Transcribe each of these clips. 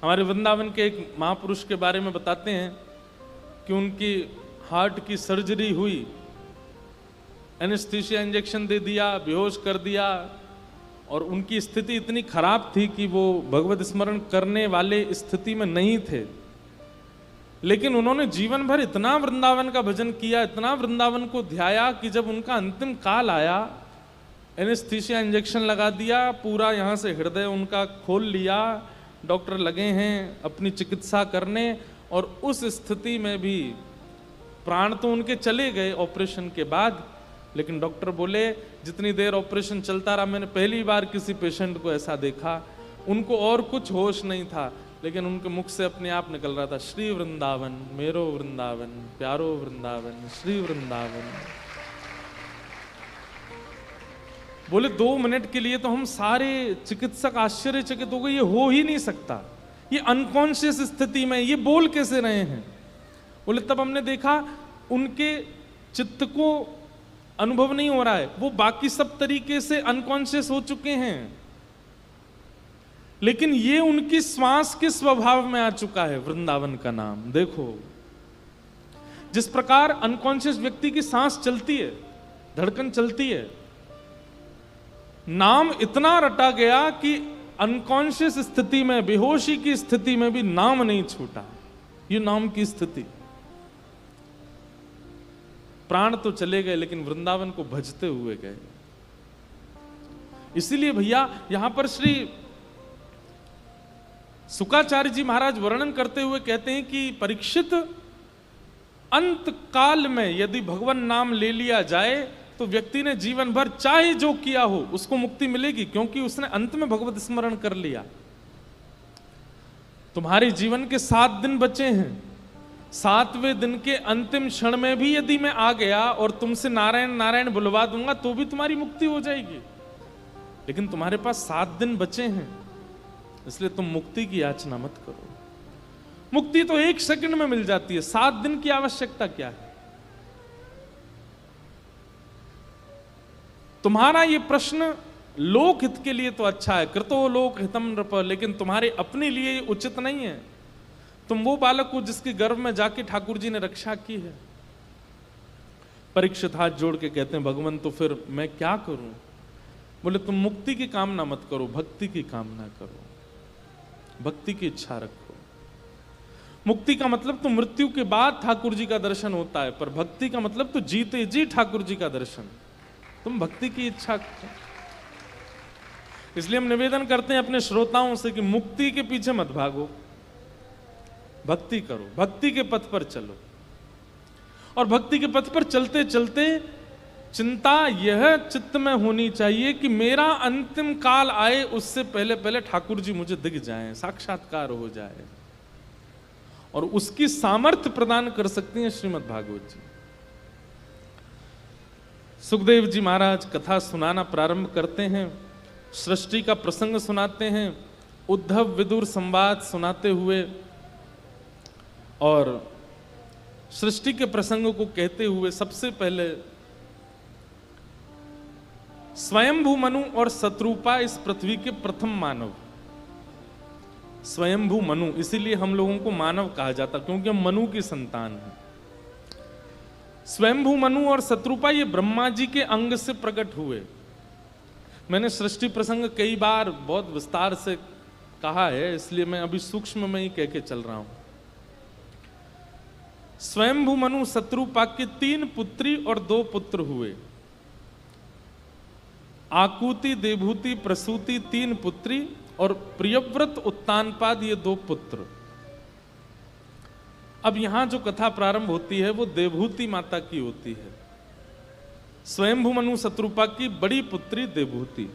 हमारे वृंदावन के एक महापुरुष के बारे में बताते हैं कि उनकी हार्ट की सर्जरी हुई, एनेस्थीसिया इंजेक्शन दे दिया, बेहोश कर दिया, और उनकी स्थिति इतनी खराब थी कि वो भगवत स्मरण करने वाले स्थिति में नहीं थे। लेकिन उन्होंने जीवन भर इतना वृंदावन का भजन किया, इतना वृंदावन को ध्याया कि जब उनका अंतिम काल आया, एनेस्थीसिया इंजेक्शन लगा दिया, पूरा यहाँ से हृदय उनका खोल लिया, डॉक्टर लगे हैं अपनी चिकित्सा करने, और उस स्थिति में भी प्राण तो उनके चले गए ऑपरेशन के बाद, लेकिन डॉक्टर बोले जितनी देर ऑपरेशन चलता रहा, मैंने पहली बार किसी पेशेंट को ऐसा देखा, उनको और कुछ होश नहीं था, लेकिन उनके मुख से अपने आप निकल रहा था, श्री वृंदावन, मेरो वृंदावन, प्यारो वृंदावन, श्री वृंदावन। बोले 2 मिनट के लिए तो हम सारे चिकित्सक आश्चर्यचकित हो गए, ये हो ही नहीं सकता, ये अनकॉन्शियस स्थिति में ये बोल कैसे रहे हैं। बोले तब हमने देखा उनके चित्त को अनुभव नहीं हो रहा है, वो बाकी सब तरीके से अनकॉन्शियस हो चुके हैं, लेकिन ये उनकी श्वास के स्वभाव में आ चुका है वृंदावन का नाम। देखो जिस प्रकार अनकॉन्शियस व्यक्ति की सांस चलती है, धड़कन चलती है, नाम इतना रटा गया कि अनकॉन्शियस स्थिति में, बेहोशी की स्थिति में भी नाम नहीं छूटा। ये नाम की स्थिति, प्राण तो चले गए लेकिन वृंदावन को भजते हुए गए। इसीलिए भैया यहां पर श्री शुकाचार्य जी महाराज वर्णन करते हुए कहते हैं कि परीक्षित, अंत काल में यदि भगवान नाम ले लिया जाए तो व्यक्ति ने जीवन भर चाहे जो किया हो उसको मुक्ति मिलेगी, क्योंकि उसने अंत में भगवत स्मरण कर लिया। तुम्हारे जीवन के 7 दिन बचे हैं, 7वें दिन के अंतिम क्षण में भी यदि मैं आ गया और तुमसे नारायण नारायण बुलवा दूंगा तो भी तुम्हारी मुक्ति हो जाएगी, लेकिन तुम्हारे पास 7 दिन बचे हैं, इसलिए तुम मुक्ति की याचना मत करो। मुक्ति तो 1 सेकंड में मिल जाती है, 7 दिन की आवश्यकता क्या है। तुम्हारा ये प्रश्न लोक हित के लिए तो अच्छा है, कृतो लोक हितम नृप, लेकिन तुम्हारे अपने लिए उचित नहीं है। तुम वो बालक हो जिसके गर्भ में जाके ठाकुर जी ने रक्षा की है। परीक्षित हाथ जोड़ के कहते हैं भगवान तो फिर मैं क्या करूं। बोले तुम मुक्ति की कामना मत करो, भक्ति की कामना करो, भक्ति की इच्छा रखो। मुक्ति का मतलब तो मृत्यु के बाद ठाकुर जी का दर्शन होता है, पर भक्ति का मतलब तो जीते जी ठाकुर जी का दर्शन। तुम भक्ति की इच्छा करो। इसलिए हम निवेदन करते हैं अपने श्रोताओं से कि मुक्ति के पीछे मत भागो, भक्ति करो, भक्ति के पथ पर चलो। और भक्ति के पथ पर चलते चलते चिंता यह चित्त में होनी चाहिए कि मेरा अंतिम काल आए उससे पहले पहले ठाकुर जी मुझे दिख जाएं, साक्षात्कार हो जाए। और उसकी सामर्थ्य प्रदान कर सकती हैं श्रीमद् भागवत जी। सुखदेव जी महाराज कथा सुनाना प्रारंभ करते हैं, सृष्टि का प्रसंग सुनाते हैं, उद्धव विदुर संवाद सुनाते हुए, और सृष्टि के प्रसंग को कहते हुए सबसे पहले स्वयंभू मनु और शत्रुपा इस पृथ्वी के प्रथम मानव। स्वयंभू मनु, इसीलिए हम लोगों को मानव कहा जाता, क्योंकि हम मनु की संतान हैं। स्वयंभू मनु और शत्रुपा ये ब्रह्मा जी के अंग से प्रकट हुए। मैंने सृष्टि प्रसंग कई बार बहुत विस्तार से कहा है, इसलिए मैं अभी सूक्ष्म में ही कह के चल रहा हूं। स्वयंभू मनु शत्रुपा के 3 पुत्री और 2 पुत्र हुए। आकुति, देवहूति, प्रसूति 3 पुत्री और प्रियव्रत, उत्तानपाद ये 2 पुत्र। अब यहां जो कथा प्रारंभ होती है वो देवहूति माता की होती है। स्वयंभू मनु शत्रुपा की बड़ी पुत्री देवहूति।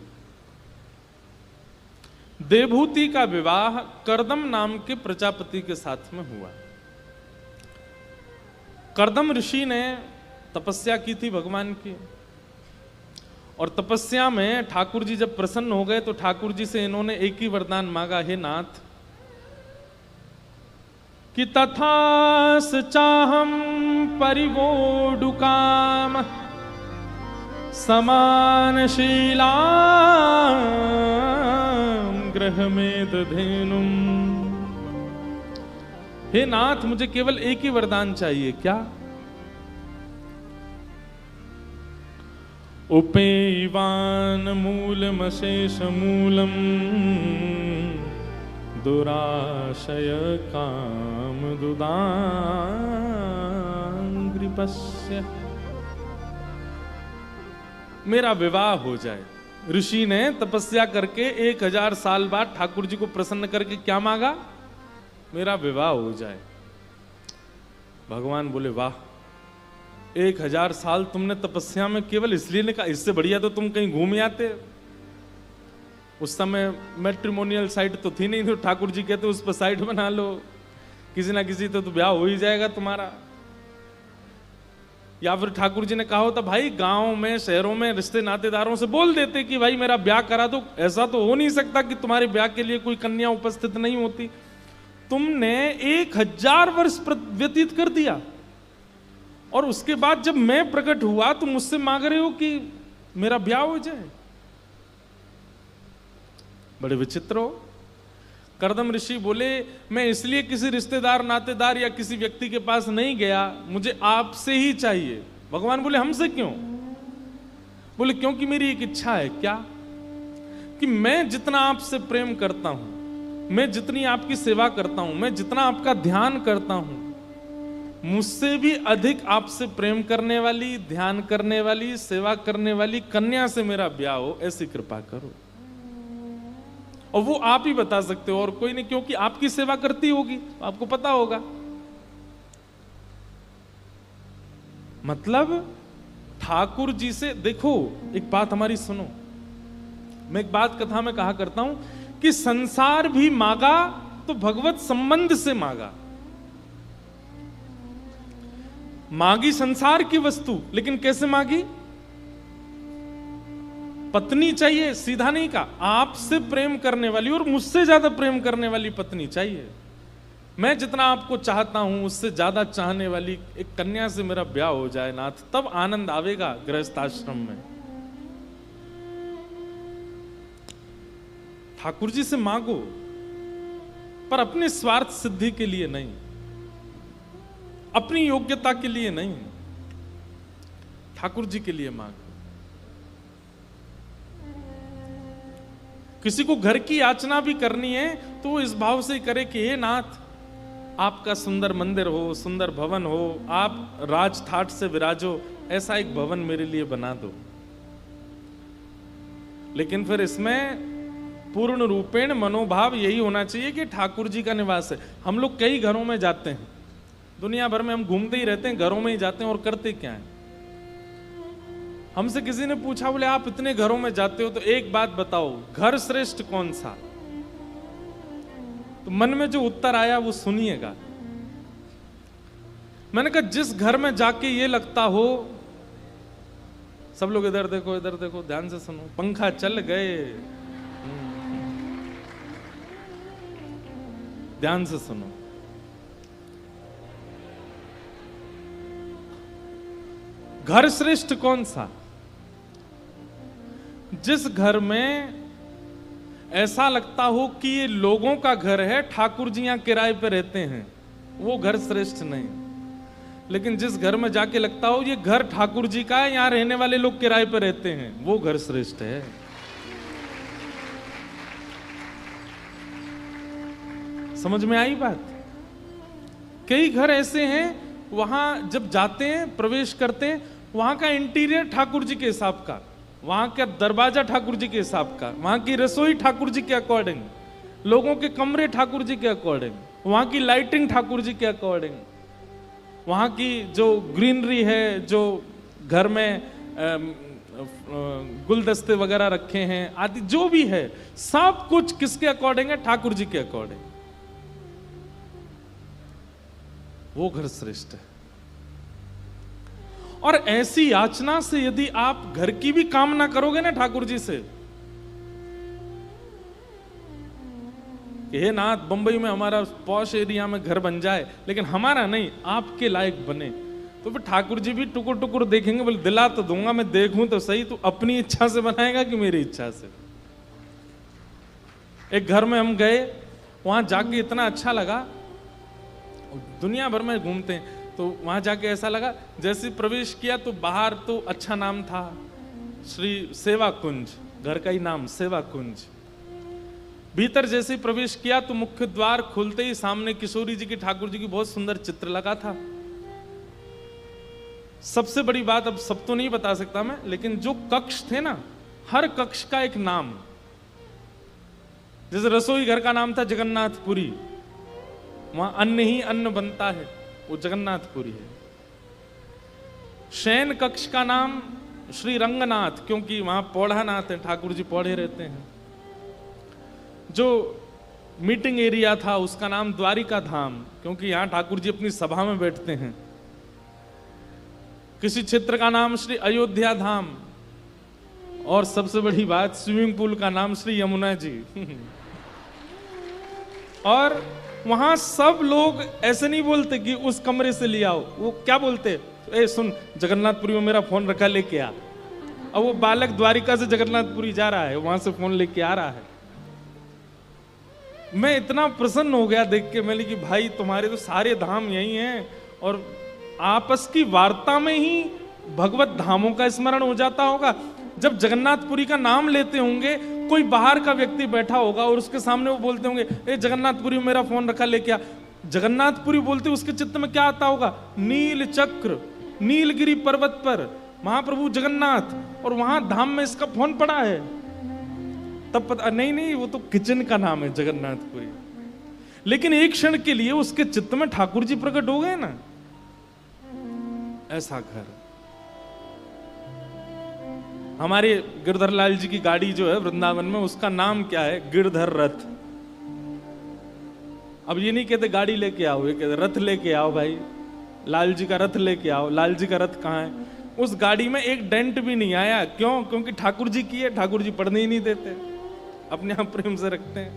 देवहूति का विवाह कर्दम नाम के प्रजापति के साथ में हुआ। कर्दम ऋषि ने तपस्या की थी भगवान की, और तपस्या में ठाकुर जी जब प्रसन्न हो गए तो ठाकुर जी से इन्होंने एक ही वरदान मांगा, हे नाथ कि तथास चाहम परिवोडुकाम समानशीलां गृहमेदधेनुम् हे नाथ मुझे केवल एक ही वरदान चाहिए। क्या? उपेयवान मूलमशेष मूलम दुराशय काम दुदांग्रिपस्य। मेरा विवाह हो जाए। ऋषि ने तपस्या करके 1000 साल बाद ठाकुर जी को प्रसन्न करके क्या मांगा? मेरा विवाह हो जाए। भगवान बोले वाह, 1000 साल तुमने तपस्या में केवल इसलिए नहीं कहा, इससे बढ़िया तो तुम कहीं घूम आते। उस समय मैट्रिमोनियल साइट तो थी नहीं, तो ठाकुर जी कहते उस पर साइट बना लो, किसी ना किसी तो ब्याह हो ही जाएगा तुम्हारा। या फिर ठाकुर जी ने कहा होता भाई गांव में शहरों में रिश्ते नातेदारों से बोल देते कि भाई मेरा ब्याह करा दो। ऐसा तो हो नहीं सकता कि तुम्हारे ब्याह के लिए कोई कन्या उपस्थित नहीं होती। तुमने 1000 वर्ष व्यतीत कर दिया और उसके बाद जब मैं प्रकट हुआ तुम मुझसे मांग रहे हो कि मेरा ब्याह हो जाए। बड़े विचित्र हो। कर्दम ऋषि बोले मैं इसलिए किसी रिश्तेदार नातेदार या किसी व्यक्ति के पास नहीं गया, मुझे आपसे ही चाहिए। भगवान बोले हमसे क्यों? बोले क्योंकि मेरी एक इच्छा है। क्या? कि मैं जितना आपसे प्रेम करता हूं, मैं जितनी आपकी सेवा करता हूं, मैं जितना आपका ध्यान करता हूं, मुझसे भी अधिक आपसे प्रेम करने वाली, ध्यान करने वाली, सेवा करने वाली कन्या से मेरा ब्याह हो, ऐसी कृपा करो। और वो आप ही बता सकते हो और कोई नहीं, क्योंकि आपकी सेवा करती होगी, आपको पता होगा। मतलब ठाकुर जी से देखो, एक बात हमारी सुनो। मैं एक बात कथा में कहा करता हूं कि संसार भी मांगा तो भगवत संबंध से मांगा। मांगी संसार की वस्तु, लेकिन कैसे मांगी? पत्नी चाहिए, सीधा नहीं कहा, आपसे प्रेम करने वाली और मुझसे ज्यादा प्रेम करने वाली पत्नी चाहिए। मैं जितना आपको चाहता हूं उससे ज्यादा चाहने वाली एक कन्या से मेरा ब्याह हो जाए नाथ, तब आनंद आवेगा गृहस्थ आश्रम में। ठाकुर जी से मांगो, पर अपने स्वार्थ सिद्धि के लिए नहीं, अपनी योग्यता के लिए नहीं, ठाकुर जी के लिए मांगो। किसी को घर की याचना भी करनी है तो वो इस भाव से करे कि हे नाथ आपका सुंदर मंदिर हो, सुंदर भवन हो, आप राज ठाट से विराजो, ऐसा एक भवन मेरे लिए बना दो। लेकिन फिर इसमें पूर्ण रूपेण मनोभाव यही होना चाहिए कि ठाकुर जी का निवास है। हम लोग कई घरों में जाते हैं, दुनिया भर में हम घूमते ही रहते हैं, घरों में ही जाते हैं और करते क्या है। हमसे किसी ने पूछा, बोले आप इतने घरों में जाते हो तो एक बात बताओ, घर श्रेष्ठ कौन सा? तो मन में जो उत्तर आया वो सुनिएगा। मैंने कहा जिस घर में जाके ये लगता हो, सब लोग इधर देखो, इधर देखो, ध्यान से सुनो, पंखा चल गए, ध्यान से सुनो। घर श्रेष्ठ कौन सा? जिस घर में ऐसा लगता हो कि ये लोगों का घर है, ठाकुर जी यहां किराए पे रहते हैं, वो घर श्रेष्ठ नहीं। लेकिन जिस घर में जाके लगता हो ये घर ठाकुर जी का है, यहां रहने वाले लोग किराए पे रहते हैं, वो घर श्रेष्ठ है। समझ में आई बात? कई घर ऐसे हैं, वहां जब जाते हैं, प्रवेश करते हैं, वहां का इंटीरियर ठाकुर जी के हिसाब का, वहां का दरवाजा ठाकुर जी के हिसाब का, वहां की रसोई ठाकुर जी के अकॉर्डिंग, लोगों के कमरे ठाकुर जी के अकॉर्डिंग, वहां की लाइटिंग ठाकुर जी के अकॉर्डिंग, वहां की जो ग्रीनरी है, जो घर में गुलदस्ते वगैरह रखे हैं आदि जो भी है, सब कुछ किसके अकॉर्डिंग है? ठाकुर जी के अकॉर्डिंग। वो घर श्रेष्ठ है। और ऐसी याचना से यदि आप घर की भी कामना करोगे ना ठाकुर जी से कि हे नाथ बंबई में हमारा पॉश एरिया में घर बन जाए, लेकिन हमारा नहीं, आपके लायक बने, तो फिर ठाकुर जी भी टुकुर टुकुर देखेंगे, बोले दिला तो दूंगा, मैं देखूं तो सही, तू अपनी इच्छा से बनाएगा कि मेरी इच्छा से। एक घर में हम गए, वहां जाके इतना अच्छा लगा, दुनिया भर में घूमते हैं। तो वहां जाके ऐसा लगा, जैसे प्रवेश किया तो बाहर तो अच्छा नाम था, श्री सेवा कुंज, घर का ही नाम सेवा कुंज। भीतर जैसे ही प्रवेश किया तो मुख्य द्वार खुलते ही सामने किशोरी जी की, ठाकुर जी की बहुत सुंदर चित्र लगा था। सबसे बड़ी बात, अब सब तो नहीं बता सकता मैं, लेकिन जो कक्ष थे ना, हर कक्ष का एक नाम। जैसे रसोई घर का नाम था जगन्नाथपुरी, वहां अन्न ही अन्न बनता है, वो जगन्नाथपुरी है। शयन कक्ष का नाम श्री रंगनाथ, क्योंकि वहां पौढ़ानाथ है, ठाकुर जी पौढ़े रहते हैं। जो मीटिंग एरिया था उसका नाम द्वारिका धाम, क्योंकि यहां ठाकुर जी अपनी सभा में बैठते हैं। किसी क्षेत्र का नाम श्री अयोध्या धाम, और सबसे बड़ी बात, स्विमिंग पूल का नाम श्री यमुना जी। और वहां सब लोग ऐसे नहीं बोलते कि उस कमरे से ले आओ, वो क्या बोलते, ए सुन, जगन्नाथपुरी में मेरा फोन रखा, लेके आ। अब वो बालक द्वारिका से जगन्नाथपुरी जा रहा है, वहां से फोन लेके आ रहा है। मैं इतना प्रसन्न हो गया देख के, मैंने कि भाई तुम्हारे तो सारे धाम यही हैं, और आपस की वार्ता में ही भगवत धामों का स्मरण हो जाता होगा। जब जगन्नाथपुरी का नाम लेते होंगे, कोई बाहर का व्यक्ति बैठा होगा और उसके सामने वो बोलते होंगे, ए जगन्नाथपुरी में मेरा फोन रखा, लेके आ। जगन्नाथपुरी बोलते उसके चित्त में क्या आता होगा, नील चक्र, नीलगिरी पर्वत पर महाप्रभु जगन्नाथ, और वहां धाम में इसका फोन पड़ा है। तब पता नहीं, वो तो किचन का नाम है जगन्नाथपुरी। लेकिन एक क्षण के लिए उसके चित्त में ठाकुर जी प्रकट हो गए ना, ऐसा घर। हमारे गिरधर लाल जी की गाड़ी जो है वृंदावन में, उसका नाम क्या है, गिरधर रथ। अब ये नहीं कहते गाड़ी लेके आओ, ये कहते रथ लेके आओ भाई, लाल जी का रथ लेके आओ। लाल जी का रथ कहाँ है? उस गाड़ी में एक डेंट भी नहीं आया। क्यों? क्योंकि ठाकुर जी की है, ठाकुर जी पढ़ने ही नहीं देते, अपने आप प्रेम से रखते हैं।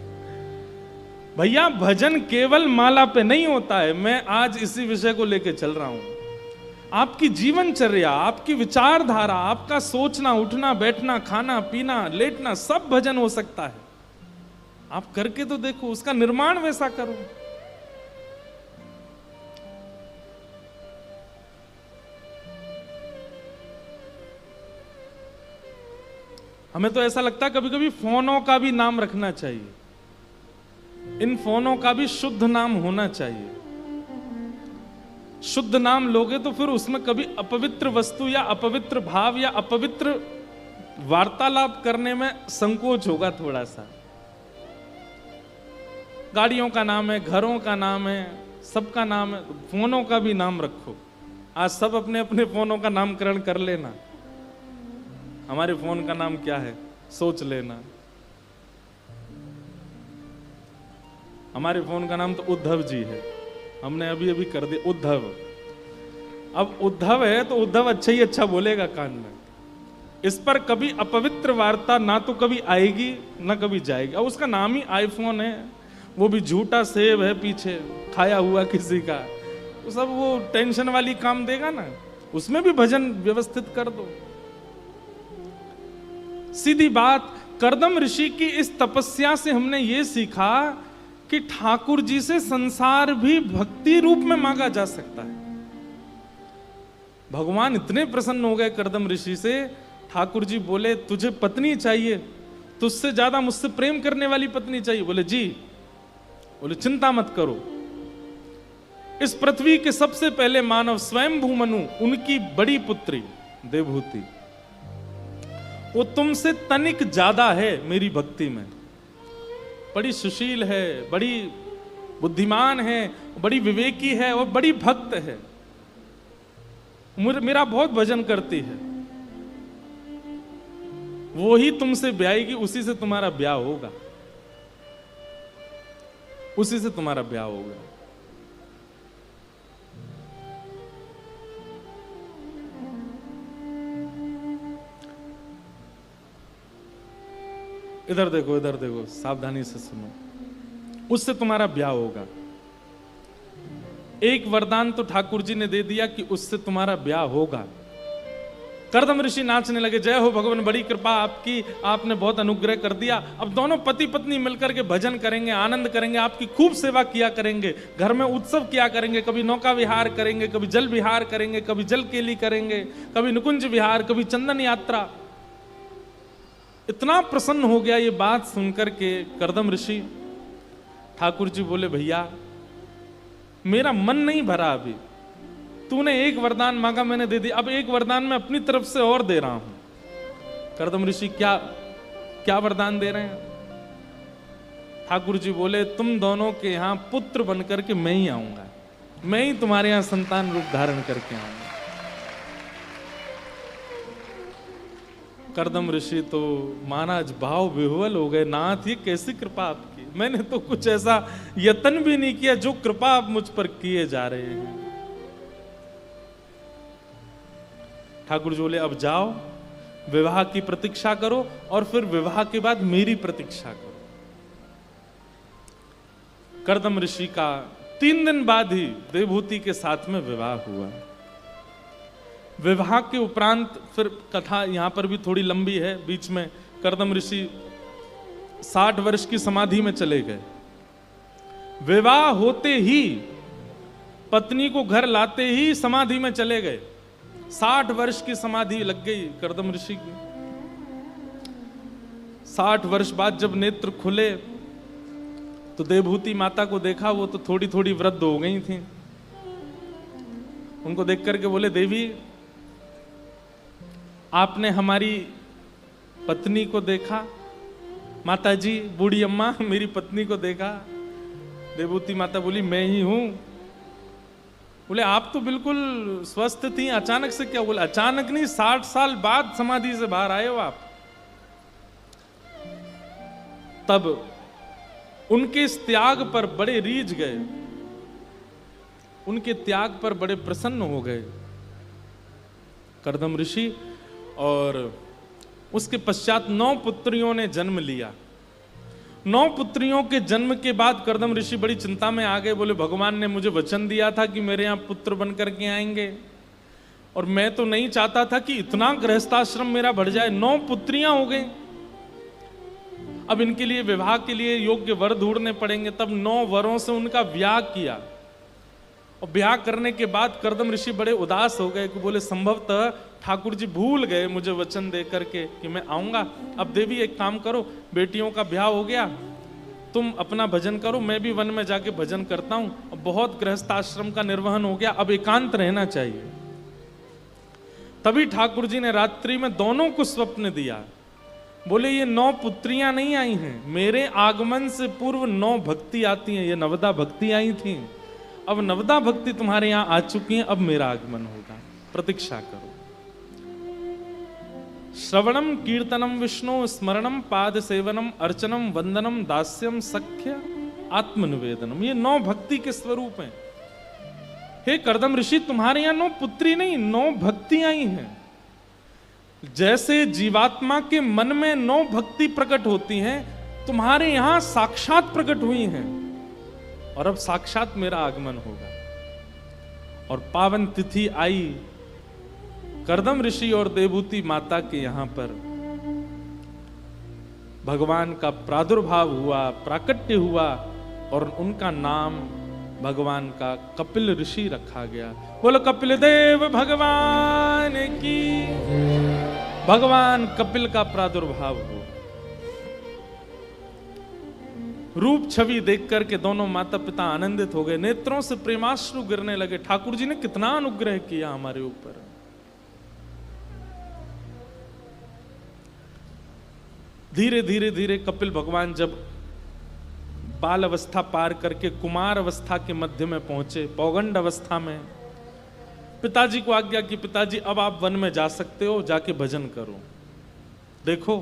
भैया भजन केवल माला पे नहीं होता है। मैं आज इसी विषय को लेके चल रहा हूं। आपकी जीवनचर्या, आपकी विचारधारा, आपका सोचना, उठना, बैठना, खाना, पीना, लेटना, सब भजन हो सकता है। आप करके तो देखो, उसका निर्माण वैसा करो। हमें तो ऐसा लगता है कभी कभी फोनों का भी नाम रखना चाहिए, इन फोनों का भी शुद्ध नाम होना चाहिए। शुद्ध नाम लोगे तो फिर उसमें कभी अपवित्र वस्तु या अपवित्र भाव या अपवित्र वार्तालाप करने में संकोच होगा थोड़ा सा। गाड़ियों का नाम है, घरों का नाम है, सबका नाम है, फोनों का भी नाम रखो। आज सब अपने अपने फोनों का नामकरण कर लेना। हमारे फोन का नाम क्या है सोच लेना। हमारे फोन का नाम तो उद्धव जी है, हमने अभी अभी कर दिया उद्धव। अब उद्धव है तो उद्धव अच्छा ही अच्छा बोलेगा कान में। इस पर कभी अपवित्र वार्ता ना तो कभी आएगी ना कभी जाएगी। अब उसका नाम ही आईफोन है, वो भी झूठा सेब है पीछे खाया हुआ किसी का, तो सब वो टेंशन वाली काम देगा ना। उसमें भी भजन व्यवस्थित कर दो। सीधी बात, कर्दम ऋषि की इस तपस्या से हमने ये सीखा कि ठाकुर जी से संसार भी भक्ति रूप में मांगा जा सकता है। भगवान इतने प्रसन्न हो गए कर्दम ऋषि से, ठाकुर जी बोले तुझे पत्नी चाहिए, तुझसे ज्यादा मुझसे प्रेम करने वाली पत्नी चाहिए। बोले जी। बोले चिंता मत करो, इस पृथ्वी के सबसे पहले मानव स्वयं भूमनु, उनकी बड़ी पुत्री देवहूति, वो तुमसे तनिक ज्यादा है मेरी भक्ति में। बड़ी सुशील है, बड़ी बुद्धिमान है, बड़ी विवेकी है और बड़ी भक्त है, मेरा बहुत भजन करती है। वो ही तुमसे ब्याहेगी, उसी से तुम्हारा ब्याह होगा, उसी से तुम्हारा ब्याह होगा। इधर देखो, इधर देखो, सावधानी से सुनो, उससे तुम्हारा ब्याह होगा। एक वरदान तो ठाकुर जी ने दे दिया कि उससे तुम्हारा ब्याह होगा। कर्दम ऋषि नाचने लगे, जय हो भगवान, बड़ी कृपा आपकी, आपने बहुत अनुग्रह कर दिया। अब दोनों पति पत्नी मिलकर के भजन करेंगे, आनंद करेंगे, आपकी खूब सेवा किया करेंगे, घर में उत्सव किया करेंगे, कभी नौका विहार करेंगे, कभी जल विहार करेंगे, कभी जल केली करेंगे, कभी निकुंज विहार, कभी चंदन यात्रा। इतना प्रसन्न हो गया ये बात सुनकर के कर्दम ऋषि। ठाकुर जी बोले, भैया मेरा मन नहीं भरा अभी, तूने एक वरदान मांगा मैंने दे दिया, अब एक वरदान मैं अपनी तरफ से और दे रहा हूं। कर्दम ऋषि क्या क्या वरदान दे रहे हैं? ठाकुर जी बोले, तुम दोनों के यहां पुत्र बनकर के मैं ही आऊंगा, मैं ही तुम्हारे यहां संतान रूप धारण करके आऊंगा। कर्दम ऋषि तो महाराज भाव विह्वल हो गए, नाथ ये कैसी कृपा आपकी, मैंने तो कुछ ऐसा यत्न भी नहीं किया जो कृपा आप मुझ पर किए जा रहे हैं। ठाकुर जी बोले, अब जाओ विवाह की प्रतीक्षा करो और फिर विवाह के बाद मेरी प्रतीक्षा करो। कर्दम ऋषि का 3 दिन बाद ही देवहूति के साथ में विवाह हुआ। विवाह के उपरांत फिर कथा यहां पर भी थोड़ी लंबी है, बीच में कर्दम ऋषि 60 वर्ष की समाधि में चले गए। विवाह होते ही पत्नी को घर लाते ही समाधि में चले गए। 60 वर्ष की समाधि लग गई कर्दम ऋषि की। 60 वर्ष बाद जब नेत्र खुले तो देवहूति माता को देखा, वो तो थोड़ी थोड़ी वृद्ध हो गई थी। उनको देख करके बोले, देवी आपने हमारी पत्नी को देखा? माता जी, बूढ़ी अम्मा, मेरी पत्नी को देखा? देवहूति माता बोली, मैं ही हूं। बोले, आप तो बिल्कुल स्वस्थ थी, अचानक से क्या? बोले, अचानक नहीं, 60 साल बाद समाधि से बाहर आए हो आप। तब उनके इस त्याग पर बड़े रीझ गए, उनके त्याग पर बड़े प्रसन्न हो गए कर्दम ऋषि। और उसके पश्चात 9 पुत्रियों ने जन्म लिया। 9 पुत्रियों के जन्म के बाद कर्दम ऋषि बड़ी चिंता में आ गए। बोले, भगवान ने मुझे वचन दिया था कि मेरे यहां पुत्र बन करके आएंगे, और मैं तो नहीं चाहता था कि इतना गृहस्थाश्रम मेरा बढ़ जाए। 9 पुत्रियां हो गई, अब इनके लिए विवाह के लिए योग्य वर ढूंढने पड़ेंगे। तब 9 वरों से उनका ब्याह किया, और ब्याह करने के बाद कर्दम ऋषि बड़े उदास हो गए कि बोले, संभवतः ठाकुर जी भूल गए मुझे वचन दे करके कि मैं आऊंगा। अब देवी एक काम करो, बेटियों का ब्याह हो गया, तुम अपना भजन करो, मैं भी वन में जाके भजन करता हूं। बहुत गृहस्थ आश्रम का निर्वहन हो गया, अब एकांत रहना चाहिए। तभी ठाकुर जी ने रात्रि में दोनों को स्वप्न दिया। बोले, ये 9 पुत्रियां नहीं आई हैं, मेरे आगमन से पूर्व 9 भक्ति आती हैं, ये नवदा भक्ति आई थी, अब नवदा भक्ति तुम्हारे यहां आ चुकी हैं, अब मेरा आगमन होगा, प्रतीक्षा करो। श्रवणम कीर्तनम विष्णु स्मरणम पाद सेवनम अर्चनम वंदनम दास्यम सख्य आत्मनिवेदनम, ये 9 भक्ति के स्वरूप हैं। हे कर्दम ऋषि, तुम्हारे यहां 9 पुत्री नहीं, 9 भक्ति आई हैं। जैसे जीवात्मा के मन में 9 भक्ति प्रकट होती हैं, तुम्हारे यहां साक्षात प्रकट हुई हैं, और अब साक्षात मेरा आगमन होगा। और पावन तिथि आई, कर्दम ऋषि और देवहूति माता के यहां पर भगवान का प्रादुर्भाव हुआ, प्राकट्य हुआ, और उनका नाम भगवान का कपिल ऋषि रखा गया। बोलो कपिल देव भगवान की। भगवान कपिल का प्रादुर्भाव हुआ। रूप छवि देख करके दोनों माता पिता आनंदित हो गए, नेत्रों से प्रेमाश्रु गिरने लगे। ठाकुर जी ने कितना अनुग्रह किया हमारे ऊपर। धीरे धीरे धीरे कपिल भगवान जब बाल अवस्था पार करके कुमार अवस्था के मध्य में पहुंचे, पौगंड अवस्था में, पिताजी को आज्ञा की, पिताजी अब आप वन में जा सकते हो, जाके भजन करो। देखो,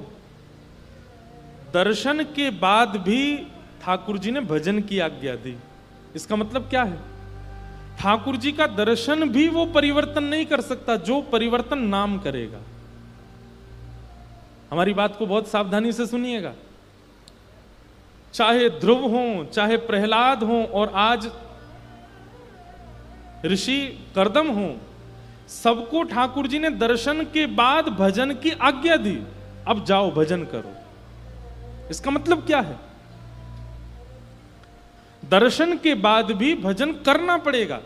दर्शन के बाद भी ठाकुर जी ने भजन की आज्ञा दी। इसका मतलब क्या है? ठाकुर जी का दर्शन भी वो परिवर्तन नहीं कर सकता जो परिवर्तन नाम करेगा। हमारी बात को बहुत सावधानी से सुनिएगा। चाहे ध्रुव हो, चाहे प्रहलाद हो, और आज ऋषि कर्दम हो, सबको ठाकुर जी ने दर्शन के बाद भजन की आज्ञा दी, अब जाओ भजन करो। इसका मतलब क्या है? दर्शन के बाद भी भजन करना पड़ेगा।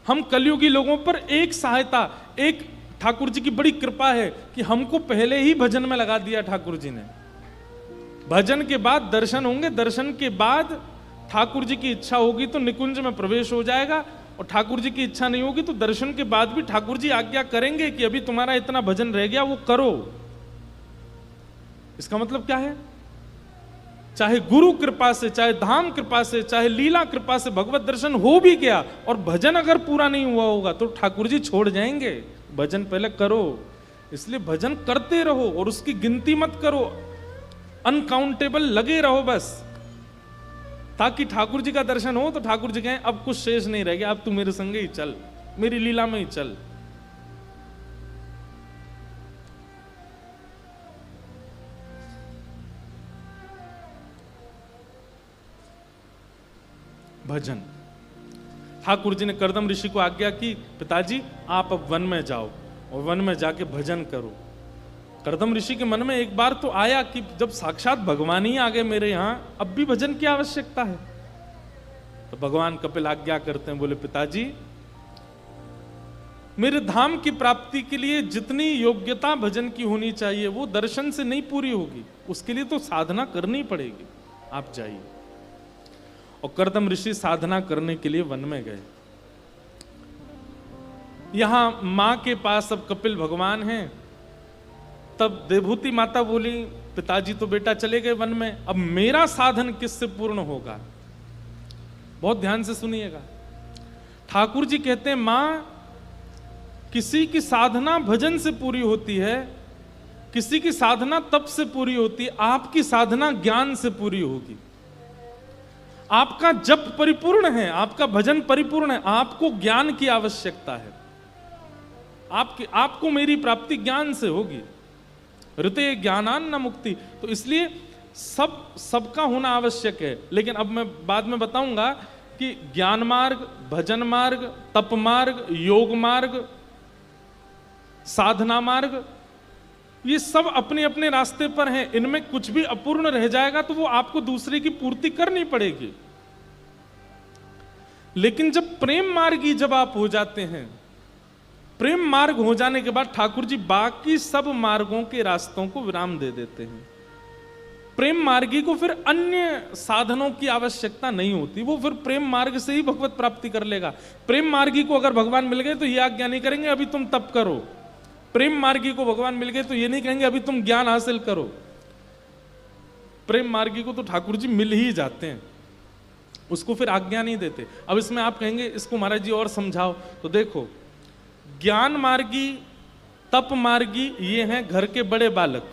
हम कलयुगी लोगों पर एक सहायता, एक ठाकुर जी की बड़ी कृपा है कि हमको पहले ही भजन में लगा दिया ठाकुर जी ने। भजन के बाद दर्शन होंगे, दर्शन के बाद ठाकुर जी की इच्छा होगी तो निकुंज में प्रवेश हो जाएगा, और ठाकुर जी की इच्छा नहीं होगी तो दर्शन के बाद भी ठाकुर जी आज्ञा करेंगे कि अभी तुम्हारा इतना भजन रह गया, वो करो। इसका मतलब क्या है? चाहे गुरु कृपा से, चाहे धाम कृपा से, चाहे लीला कृपा से भगवत दर्शन हो भी गया और भजन अगर पूरा नहीं हुआ होगा तो ठाकुर जी छोड़ जाएंगे। भजन पहले करो, इसलिए भजन करते रहो और उसकी गिनती मत करो, अनकाउंटेबल लगे रहो बस, ताकि ठाकुर जी का दर्शन हो तो ठाकुर जी कहें अब कुछ शेष नहीं रह गया, अब तू मेरे संगे ही चल, मेरी लीला में ही चल। भजन, ठाकुर जी ने कर्दम ऋषि को आज्ञा की, पिताजी आप अब वन में जाओ और वन में जाके भजन करो। कर्दम ऋषि के मन में एक बार तो आया कि जब साक्षात भगवान ही आ गए मेरे यहां, अब भी भजन की आवश्यकता है। तो भगवान कपिल आज्ञा करते हैं, बोले पिताजी मेरे धाम की प्राप्ति के लिए जितनी योग्यता भजन की होनी चाहिए वो दर्शन से नहीं पूरी होगी, उसके लिए तो साधना करनी पड़ेगी, आप जाइए। और कर्दम ऋषि साधना करने के लिए वन में गए। यहां मां के पास अब कपिल भगवान हैं। तब देवहूति माता बोली, पिताजी तो बेटा चले गए वन में, अब मेरा साधन किससे पूर्ण होगा? बहुत ध्यान से सुनिएगा। ठाकुर जी कहते हैं, मां किसी की साधना भजन से पूरी होती है, किसी की साधना तप से पूरी होती है, आपकी साधना ज्ञान से पूरी होगी। आपका जप परिपूर्ण है, आपका भजन परिपूर्ण है, आपको ज्ञान की आवश्यकता है। आपको मेरी प्राप्ति ज्ञान से होगी। ऋते ज्ञानान न मुक्ति। तो इसलिए सबका होना आवश्यक है। लेकिन अब मैं बाद में बताऊंगा कि ज्ञान मार्ग, भजन मार्ग, तप मार्ग, योग मार्ग, साधना मार्ग, ये सब अपने अपने रास्ते पर हैं। इनमें कुछ भी अपूर्ण रह जाएगा तो वो आपको दूसरे की पूर्ति करनी पड़ेगी। लेकिन जब प्रेम मार्गी जब आप हो जाते हैं, प्रेम मार्ग हो जाने के बाद ठाकुर जी बाकी सब मार्गों के रास्तों को विराम दे देते हैं। प्रेम मार्गी को फिर अन्य साधनों की आवश्यकता नहीं होती, वो फिर प्रेम मार्ग से ही भगवत प्राप्ति कर लेगा। प्रेम मार्गी को अगर भगवान मिल गए तो ये आज्ञा नहीं करेंगे अभी तुम तप करो। प्रेम मार्गी को भगवान मिल गए तो ये नहीं कहेंगे अभी तुम ज्ञान हासिल करो। प्रेम मार्गी को तो ठाकुर जी मिल ही जाते हैं, उसको फिर आज्ञा नहीं देते। अब इसमें आप कहेंगे इसको महाराज जी और समझाओ। तो देखो, ज्ञान मार्गी, तप मार्गी ये हैं घर के बड़े बालक,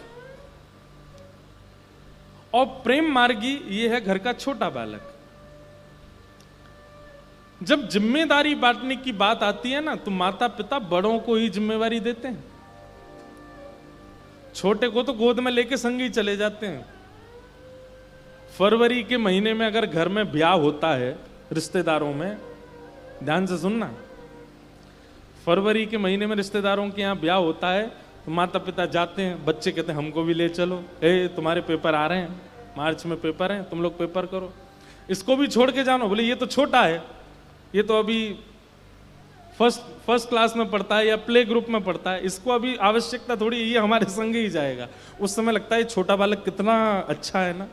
और प्रेम मार्गी ये है घर का छोटा बालक। जब जिम्मेदारी बांटने की बात आती है ना, तो माता पिता बड़ों को ही जिम्मेवारी देते हैं, छोटे को तो गोद में लेके संग ही चले जाते हैं। फरवरी के महीने में अगर घर में ब्याह होता है रिश्तेदारों में, ध्यान से सुनना, फरवरी के महीने में रिश्तेदारों के यहाँ ब्याह होता है तो माता पिता जाते हैं, बच्चे कहते हैं हमको भी ले चलो, तुम्हारे पेपर आ रहे हैं, मार्च में पेपर हैं, तुम लोग पेपर करो, इसको भी छोड़ के जानो। बोले ये तो छोटा है, ये तो अभी फर्स्ट क्लास में पढ़ता है या प्ले ग्रुप में पढ़ता है, इसको अभी आवश्यकता थोड़ी, ये हमारे संग ही जाएगा। उस समय लगता है छोटा बालक कितना अच्छा है ना,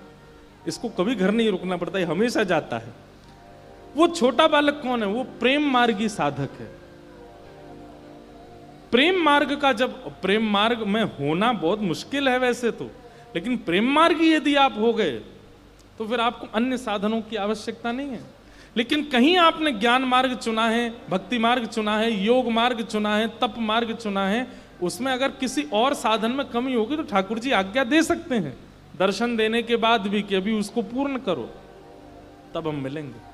इसको कभी घर नहीं रुकना पड़ता, ये हमेशा जाता है। वो छोटा बालक कौन है? वो प्रेम मार्गी साधक है। प्रेम मार्ग का, जब प्रेम मार्ग में होना बहुत मुश्किल है वैसे तो, लेकिन प्रेम मार्गी यदि आप हो गए तो फिर आपको अन्य साधनों की आवश्यकता नहीं है। लेकिन कहीं आपने ज्ञान मार्ग चुना है, भक्ति मार्ग चुना है, योग मार्ग चुना है, तप मार्ग चुना है, उसमें अगर किसी और साधन में कमी होगी तो ठाकुर जी आज्ञा दे सकते हैं दर्शन देने के बाद भी कि अभी उसको पूर्ण करो, तब हम मिलेंगे।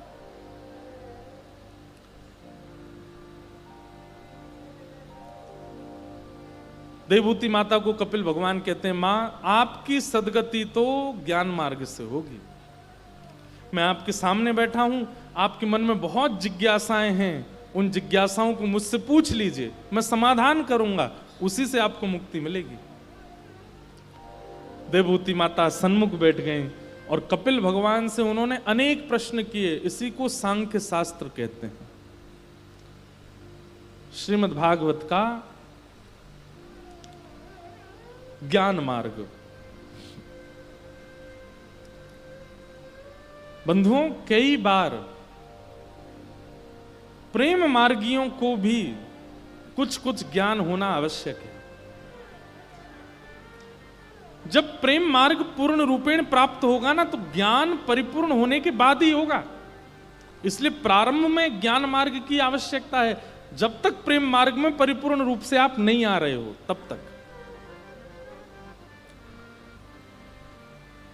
देवहूति माता को कपिल भगवान कहते हैं, मां आपकी सदगति तो ज्ञान मार्ग से होगी। मैं आपके सामने बैठा हूं, आपके मन में बहुत जिज्ञासाएं हैं उन जिज्ञासाओं को मुझसे पूछ लीजिए, मैं समाधान करूंगा, उसी से आपको मुक्ति मिलेगी। देवहूति माता सन्मुख बैठ गईं और कपिल भगवान से उन्होंने अनेक प्रश्न किए। इसी को सांख्य शास्त्र कहते हैं। श्रीमद् भागवत का ज्ञान मार्ग। बंधुओं, कई बार प्रेम मार्गियों को भी कुछ कुछ ज्ञान होना आवश्यक है। जब प्रेम मार्ग पूर्ण रूपेण प्राप्त होगा ना, तो ज्ञान परिपूर्ण होने के बाद ही होगा। इसलिए प्रारंभ में ज्ञान मार्ग की आवश्यकता है। जब तक प्रेम मार्ग में परिपूर्ण रूप से आप नहीं आ रहे हो, तब तक।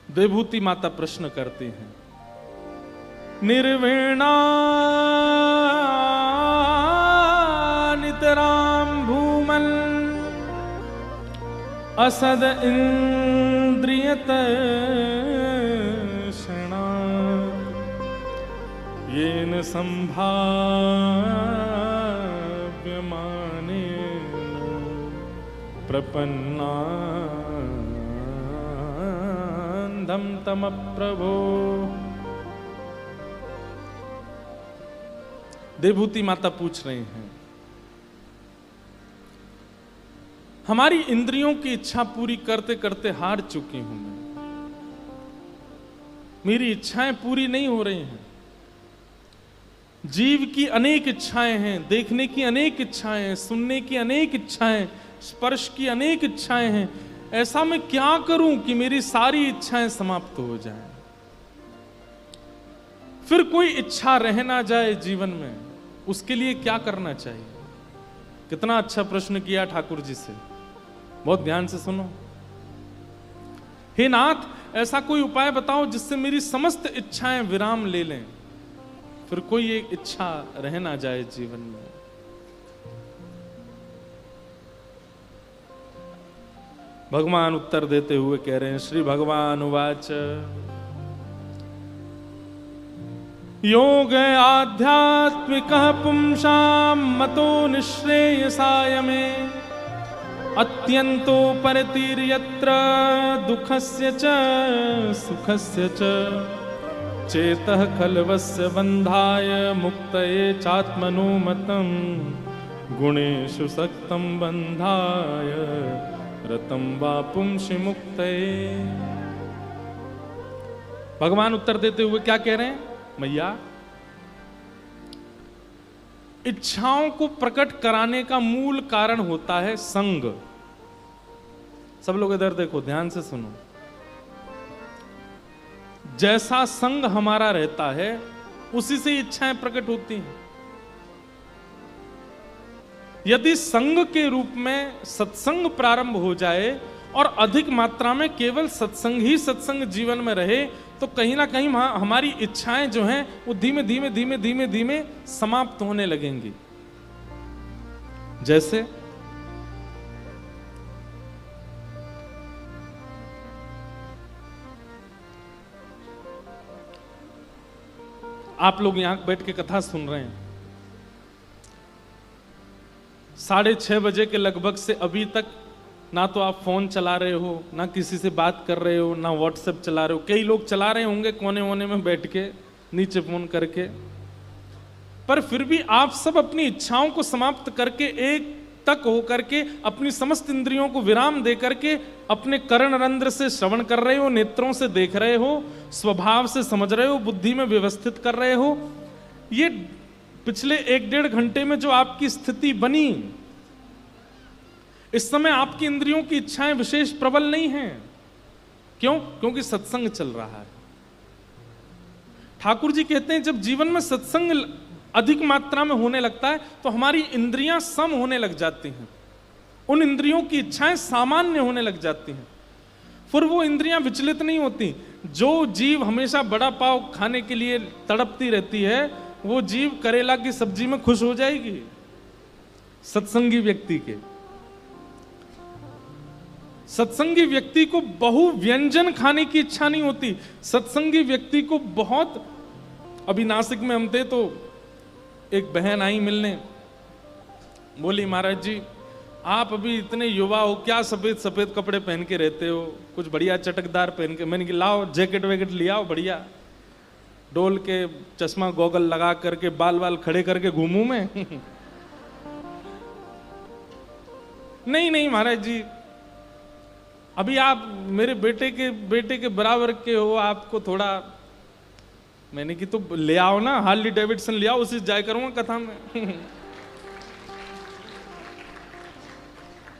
देवहूति माता प्रश्न करती हैं, निर्वेणा नितराम भूमन असद इंद्रियत क्षणा येन संभाव्यमाने प्रपन्नांधं तम प्रभो। देवहूति माता पूछ रही हैं, हमारी इंद्रियों की इच्छा पूरी करते करते हार चुकी हूं मैं। मेरी इच्छाएं पूरी नहीं हो रही हैं। जीव की अनेक इच्छाएं हैं, देखने की अनेक इच्छाएं हैं, सुनने की अनेक इच्छाएं, स्पर्श की अनेक इच्छाएं हैं। ऐसा मैं क्या करूं कि मेरी सारी इच्छाएं समाप्त हो जाएं, फिर कोई इच्छा रह ना जाए जीवन में। उसके लिए क्या करना चाहिए? कितना अच्छा प्रश्न किया ठाकुर जी से। बहुत ध्यान से सुनो। हे नाथ, ऐसा कोई उपाय बताओ जिससे मेरी समस्त इच्छाएं विराम ले लें, फिर कोई एक इच्छा रह ना जाए जीवन में। भगवान उत्तर देते हुए कह रहे हैं, श्री भगवान उवाच योग आध्यात्मिकः पुंसां मतो निःश्रेयसाय मे अत्यंतो परतिर्यत्र दुःखस्य च सुखस्य च चेतः खल्वस्य बन्धाय मुक्तये चात्मनो मतम् गुणेषु सक्तं बन्धाय रतं वा पुंसि मुक्तये। भगवान उत्तर देते हुए क्या कह रहे हैं? मैया, इच्छाओं को प्रकट कराने का मूल कारण होता है संग। सब लोग इधर देखो, ध्यान से सुनो। जैसा संग हमारा रहता है, उसी से इच्छाएं प्रकट होती हैं। यदि संग के रूप में सत्संग प्रारंभ हो जाए और अधिक मात्रा में केवल सत्संग ही सत्संग जीवन में रहे, तो कहीं ना कहीं हमारी इच्छाएं जो हैं वो धीमे धीमे धीमे धीमे धीमे समाप्त होने लगेंगी। जैसे आप लोग यहां बैठ के कथा सुन रहे हैं, 6:30 बजे के लगभग से अभी तक ना तो आप फोन चला रहे हो, ना किसी से बात कर रहे हो, ना व्हाट्सएप चला रहे हो। कई लोग चला रहे होंगे कोने वोने में बैठ के, नीचे फोन करके, पर फिर भी आप सब अपनी इच्छाओं को समाप्त करके एक तक होकर के अपनी समस्त इंद्रियों को विराम दे करके अपने कर्ण रंध्र से श्रवण कर रहे हो, नेत्रों से देख रहे हो, स्वभाव से समझ रहे हो, बुद्धि में व्यवस्थित कर रहे हो। ये पिछले 1-1.5 घंटे में जो आपकी स्थिति बनी, इस समय आपकी इंद्रियों की इच्छाएं विशेष प्रबल नहीं हैं। क्यों? क्योंकि सत्संग चल रहा है। ठाकुर जी कहते हैं, जब जीवन में सत्संग अधिक मात्रा में होने लगता है तो हमारी इंद्रियां सम होने लग जाती हैं, उन इंद्रियों की इच्छाएं सामान्य होने लग जाती हैं, फिर वो इंद्रियां विचलित नहीं होती। जो जीव हमेशा बड़ा पाव खाने के लिए तड़पती रहती है, वो जीव करेला की सब्जी में खुश हो जाएगी सत्संगी व्यक्ति के। सत्संगी व्यक्ति को बहु व्यंजन खाने की इच्छा नहीं होती। सत्संगी व्यक्ति को बहुत, अभी नासिक में हम थे तो एक बहन आई मिलने, बोली महाराज जी आप अभी इतने युवा हो, क्या सफेद सफेद कपड़े पहन के रहते हो, कुछ बढ़िया चटकदार पहन के। मैंने कहा लाओ जैकेट वैकेट ले आओ बढ़िया, डोल के चश्मा गॉगल लगा करके बाल बाल खड़े करके घूमूं मैं? नहीं नहीं महाराज जी, अभी आप मेरे बेटे के बराबर के हो, आपको थोड़ा। मैंने कि तो ले आओ ना, हार्ली डेविडसन ले आओ, उसी जाया करूंगा कथा में।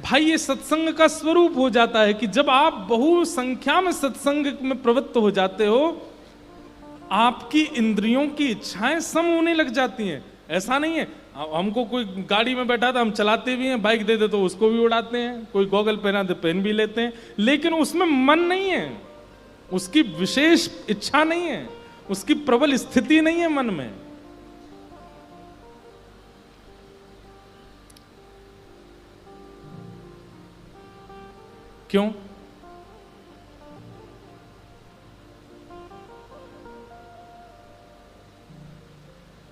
भाई ये सत्संग का स्वरूप हो जाता है कि जब आप बहुसंख्या में सत्संग में प्रवृत्त हो जाते हो, आपकी इंद्रियों की इच्छाएं सम होने लग जाती हैं। ऐसा नहीं है हमको कोई गाड़ी में बैठा था, हम चलाते भी हैं, बाइक दे दे तो उसको भी उड़ाते हैं, कोई गॉगल पहना दे पहन भी लेते हैं, लेकिन उसमें मन नहीं है, उसकी विशेष इच्छा नहीं है, उसकी प्रबल स्थिति नहीं है मन में। क्यों?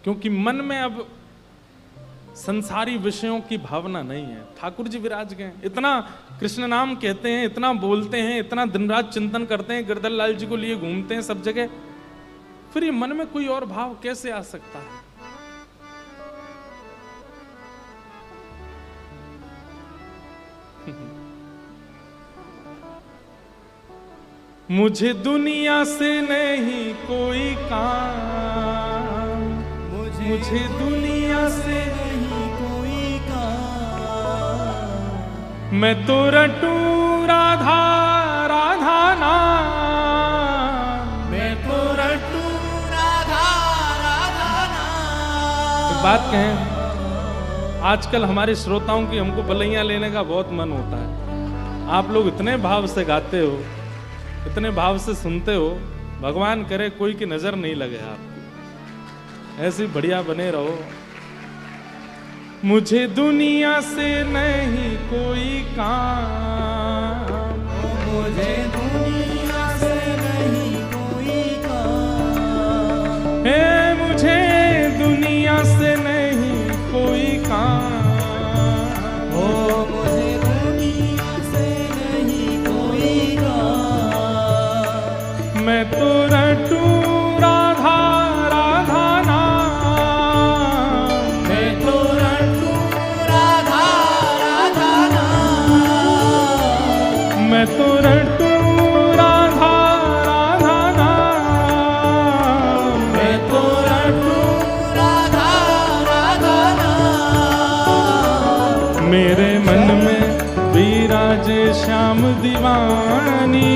क्योंकि मन में अब संसारी विषयों की भावना नहीं है। ठाकुर जी विराज गए, इतना कृष्ण नाम कहते हैं, इतना बोलते हैं, इतना दिन रात चिंतन करते हैं, गिरधर लाल जी को लिए घूमते हैं सब जगह, फिर ये मन में कोई और भाव कैसे आ सकता है? मुझे दुनिया से नहीं कोई काम, मुझे दुनिया से नहीं कोई काम, मैं तो रटू राधा राधा नाम, मैं तो रटू राधा राधा नाम। एक बात कहें, आजकल हमारे श्रोताओं की हमको भलैया लेने का बहुत मन होता है। आप लोग इतने भाव से गाते हो, इतने भाव से सुनते हो, भगवान करे कोई की नजर नहीं लगे आपको, ऐसे बढ़िया बने रहो। मुझे दुनिया से नहीं कोई काम, मुझे दुनिया से नहीं कोई काम, हे मुझे दुनिया से नहीं कोई काम, ओ मुझे दुनिया से नहीं कोई काम, मैं तो रटू राधा राधा नाम, मैं तो रटू राधा राधा नाम, मैं तो रटू राधा राधा नाम, मैं तो रटू राधा राधा नाम। मेरे मन में विराजे श्याम दीवानी,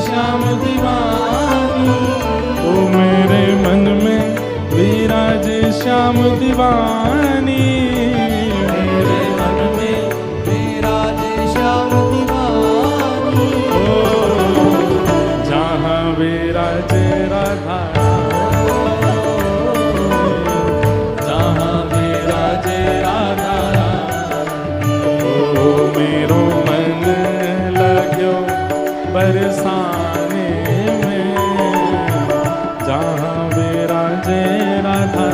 श्याम दीवानी, ओ मेरे मन में विराजे श्याम दीवानी, मेरे मन में विराजे श्याम दीवानी, ओ जहाँ विराजे राधा, जहाँ विराजे राधा, ओ मेरो मन लग्यो बरसाने में, जहाँ विराजे राधा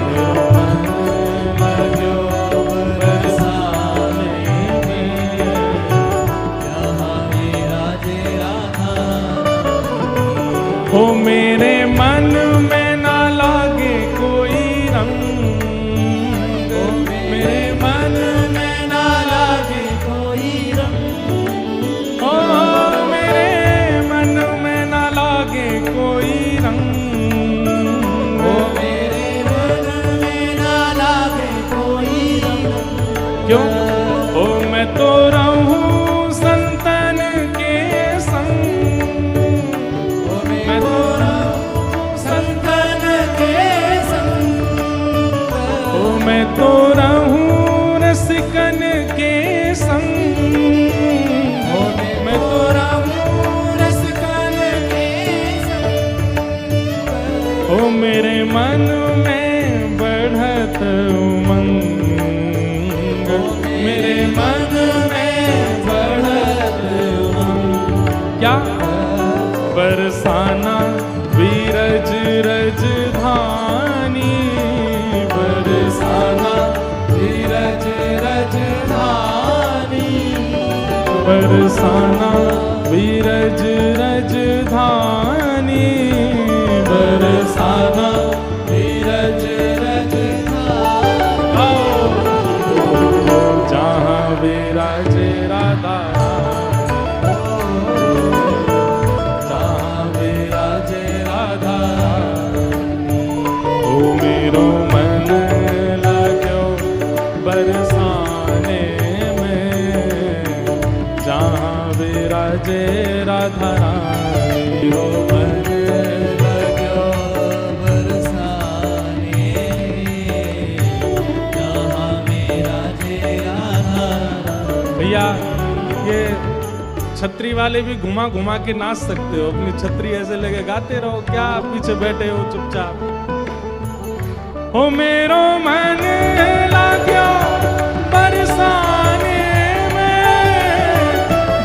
मेरो मन लग्यो बरसाने में, जहाँ विराजे राधा। ओ मेरे मन में ना लागे कोई रंग, मेरे मन में ना लागे कोई रंग, कोई रंग, ओ मेरे मन में ना लागे कोई रंग, क्यों? ओ मैं तो रहूं संतन के संग, ओ मैं तो रहूं संतन के संग, ओ मैं तो रहूं रसिकन के संग, ओ मैं तो रहूं ओ मेरे मन में बढ़त उमंग, मेरे मन में बढ़त उमंग, क्या बरसाना बीरज रजधानी, बरसाना बीरज रजधानी, बरसाना बीरज रजधानी, बरसाना बीरज रजधानी। जहाँ विराजे राधा, जहाँ विराजे राधा, ओ मेरो मन लाग्यो बरसाने में, जहाँ विराजे राधा रानी, ओ मन लाग्यो बरसाने में, जहाँ विराजे राधा रानी। भैया ये छतरी वाले भी घुमा घुमा के नाच सकते हो, अपनी छतरी ऐसे लेके गाते रहो, क्या पीछे बैठे हो चुपचाप। ओ मेरो मन लाग्यो बरसाने में,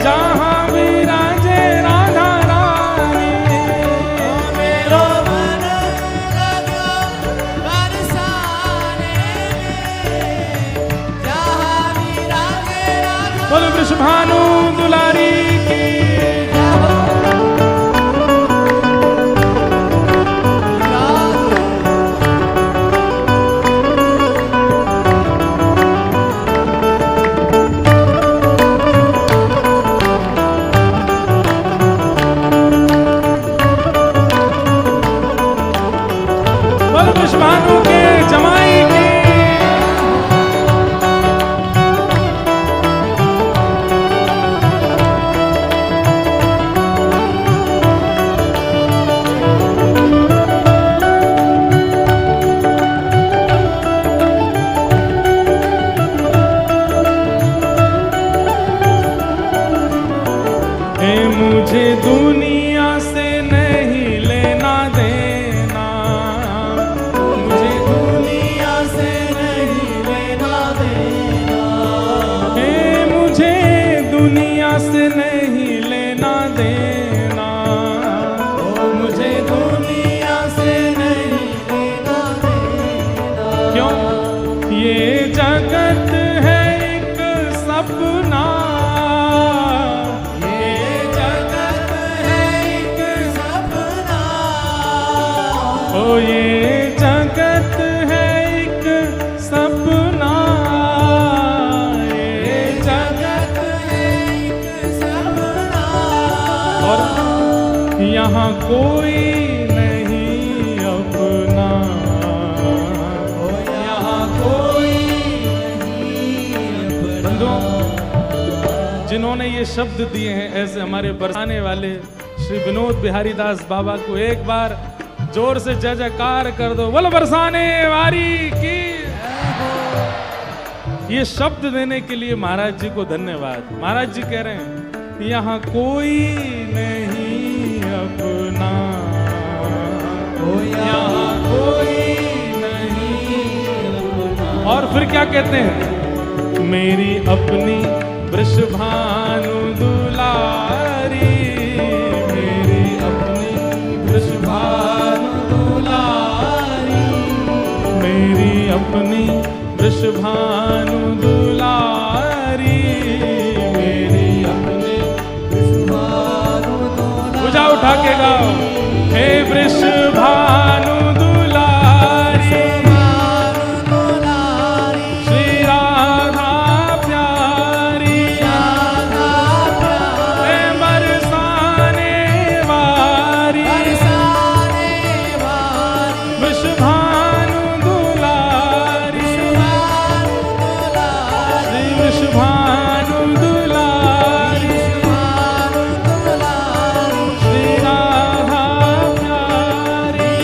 जहाँ विराजे राधा रानी, ओ मेरो मन लाग्यो बरसाने में, जहाँ विराजे राधा। बोलो वृषभानु दुलारी की। बोलो वृषभानु के जमाई की। मुझे दुनिया से नहीं लेना देना, मुझे दुनिया से नहीं लेना देना, मुझे दुनिया से नहीं लेना देना, मुझे दुनिया से नहीं लेना देना। क्यों? ये जगत है एक सपना, ये जगत है एक सपना, ये जगत है एक सपना, और यहाँ कोई नहीं अपना, यहाँ कोई नहीं अपना। जिन्होंने ये शब्द दिए हैं ऐसे हमारे बरसाने वाले श्री विनोद बिहारी दास बाबा को एक बार जोर से जय जयकार कर दो। बोलो बरसाने वारी की। ये शब्द देने के लिए महाराज जी को धन्यवाद। महाराज जी कह रहे हैं यहाँ कोई नहीं अपना, यहाँ कोई नहीं अपना। और फिर क्या कहते हैं? मेरी अपनी वृषभानु दुलारी, मेरी अपनी वृषभानु दुलारी, मेरी अपनी वृषभानु दुलारी, मेरी अपनी वृषभानु दुलारी। पूजा उठा के गाओ, हे वृषभानु दुलारी, श्री राधा प्यारी, हे बरसाने वारी, वृषभानु दुलारी, श्री वृषभानु दुलारी, श्री राधा प्यारी,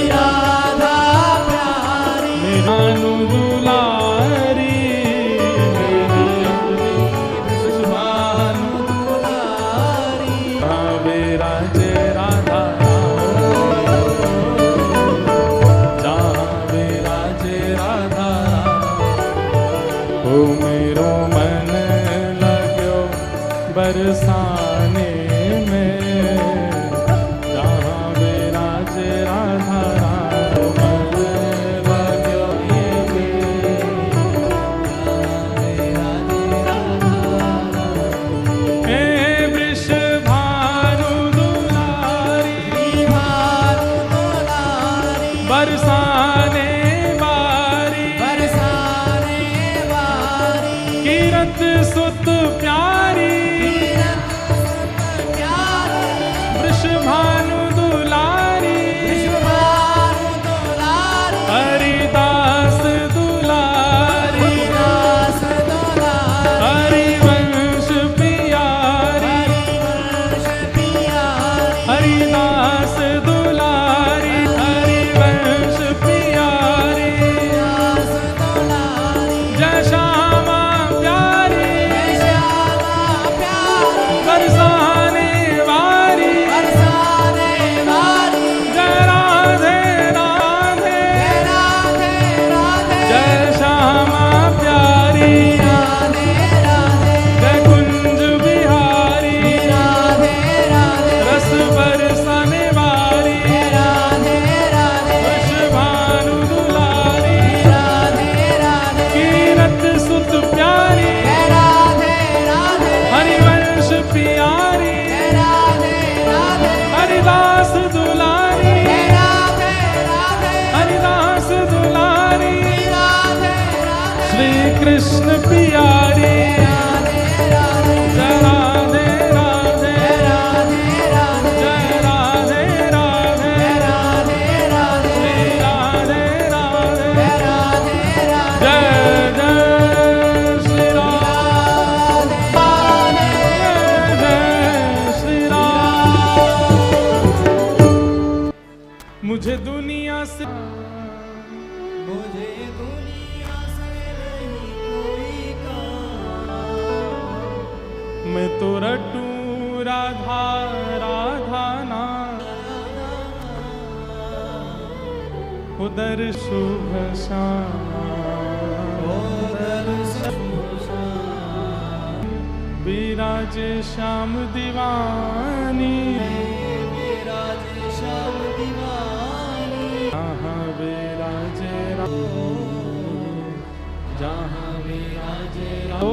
हरिदास दुलारी हरिवंश प्यारी जय श्यामा प्यारी बरसाने वारी जय राधे राधे जय श्यामा प्यारी जय कुंज बिहारी रस बरसाने वारी वृषभानु दुलारी कीरत सुत प्यारी हरिवंश प्यारी हरिदास दुलारी हरिदास दुलारी श्री कृष्ण प्यारी जय राधे राधे जय राधे राधे श्री राधे राधे जय जय श्री राम जय जय श्री राम। मुझे दुनिया से मैं तो रटूं राधा राधा ना उधर शुभ शाम विराजे श्याम दीवानी जहाँ विराजे जहाँ विराजे